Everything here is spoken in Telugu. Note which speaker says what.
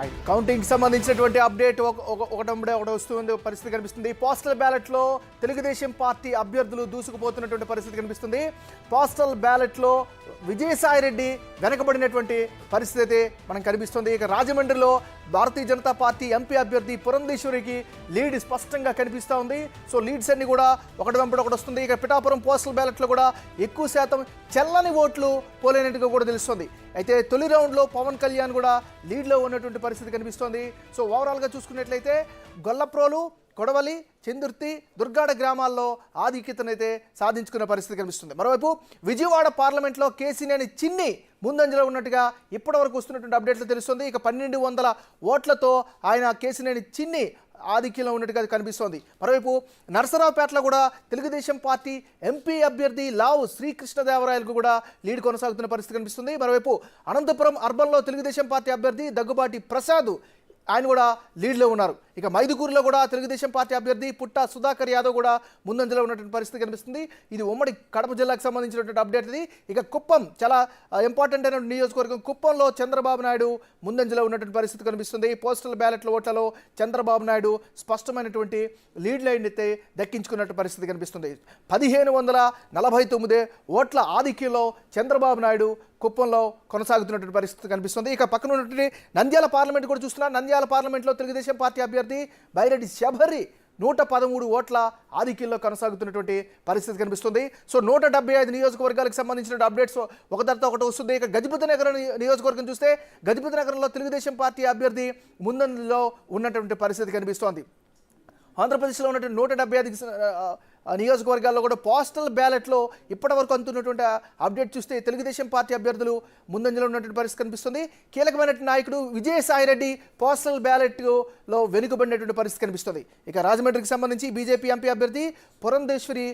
Speaker 1: రైట్ కౌంటింగ్ సంబంధించినటువంటి అప్డేట్ ఒకటి వస్తుంది పరిస్థితి కనిపిస్తుంది. పోస్టల్ బ్యాలెట్లో తెలుగుదేశం పార్టీ అభ్యర్థులు దూసుకుపోతున్నటువంటి పరిస్థితి కనిపిస్తుంది. పోస్టల్ బ్యాలెట్లో విజయసాయిరెడ్డి వెనకబడినటువంటి పరిస్థితి మనం కనిపిస్తుంది. ఇక రాజమండ్రిలో భారతీయ జనతా పార్టీ ఎంపీ అభ్యర్థి పురంధేశ్వరికి లీడ్ స్పష్టంగా కనిపిస్తూ ఉంది. సో లీడ్స్ అన్ని కూడా ఒకటి వెంబడి ఒకటి వస్తుంది. ఇక పిఠాపురం పోస్టల్ బ్యాలెట్లో కూడా ఎక్కువ శాతం చెల్లని ఓట్లు పోలేనట్టుగా కూడా తెలుస్తుంది. అయితే తొలి రౌండ్లో పవన్ కళ్యాణ్ కూడా లీడ్లో ఉన్నటువంటి పరిస్థితి కనిపిస్తోంది. సో ఓవరాల్గా చూసుకున్నట్లయితే గొల్లప్రోలు, కొడవలి, చందుర్తి, దుర్గాడ గ్రామాల్లో ఆధిక్యతనైతే సాధించుకున్న పరిస్థితి కనిపిస్తుంది. మరోవైపు విజయవాడ పార్లమెంట్లో కేసీనేని చిన్ని ముందంజలో ఉన్నట్టుగా ఇప్పటివరకు వస్తున్నటువంటి అప్డేట్లు తెలుస్తుంది. ఇక 1200 ఓట్లతో ఆయన కేసీనేని చిన్ని ఆధిక్యంలో ఉన్నట్టుగా కనిపిస్తోంది. మరోవైపు నరసరావుపేటలో కూడా తెలుగుదేశం పార్టీ ఎంపీ అభ్యర్థి లావు శ్రీకృష్ణదేవరాయలకు కూడా లీడ్ కొనసాగుతున్న పరిస్థితి కనిపిస్తుంది. మరోవైపు అనంతపురం అర్బన్లో తెలుగుదేశం పార్టీ అభ్యర్థి దగ్గుబాటి ప్రసాద్ ఆయన కూడా లీడ్లో ఉన్నారు. ఇక మైదుకూరులో కూడా తెలుగుదేశం పార్టీ అభ్యర్థి పుట్ట సుధాకర్ యాదవ్ కూడా ముందంజలో ఉన్నటువంటి పరిస్థితి కనిపిస్తుంది. ఇది ఉమ్మడి కడప జిల్లాకు సంబంధించినటువంటి అప్డేట్ ఇది. ఇక కుప్పం చాలా ఇంపార్టెంట్ అయిన నియోజకవర్గం. కుప్పంలో చంద్రబాబు నాయుడు ముందంజలో ఉన్నటువంటి పరిస్థితి కనిపిస్తుంది. పోస్టల్ బ్యాలెట్ల ఓట్లలో చంద్రబాబు నాయుడు స్పష్టమైనటువంటి లీడ్ లైన్ అయితే దక్కించుకున్నట్టు పరిస్థితి కనిపిస్తుంది. 1549 ఓట్ల ఆధిక్యంలో చంద్రబాబు నాయుడు కుప్పంలో కొనసాగుతున్నటువంటి పరిస్థితి కనిపిస్తుంది. ఇక పక్కన ఉన్నటువంటి నంద్యాల పార్లమెంట్ కూడా చూస్తున్నా. నంద్యాల పార్లమెంట్లో తెలుగుదేశం పార్టీ అభ్యర్థి బైరెడ్డి శబరి 113 ఓట్ల ఆధిక్యంలో కొనసాగుతున్నటువంటి పరిస్థితి కనిపిస్తుంది. సో 175 నియోజకవర్గాలకు సంబంధించిన అప్డేట్స్ ఒకదారితో ఒకటి వస్తుంది. ఇక గజపతి నగరం నియోజకవర్గం చూస్తే గజపతి నగరంలో తెలుగుదేశం పార్టీ అభ్యర్థి ముందంజలో ఉన్నటువంటి పరిస్థితి కనిపిస్తోంది. ఆంధ్రప్రదేశ్లో ఉన్నటువంటి 175 నియోజకవర్గాల్లో కూడా పోస్టల్ బ్యాలెట్లో ఇప్పటివరకు అందుతున్నటువంటి అప్డేట్ చూస్తే తెలుగుదేశం పార్టీ అభ్యర్థులు ముందంజలో ఉన్నటువంటి పరిస్థితి కనిపిస్తుంది. కీలకమైనటువంటి నాయకుడు విజయసాయిరెడ్డి పోస్టల్ బ్యాలెట్లో వెనుకబడినటువంటి పరిస్థితి కనిపిస్తుంది. ఇక రాజమండ్రికి సంబంధించి బీజేపీ ఎంపీ అభ్యర్థి పురంధేశ్వరి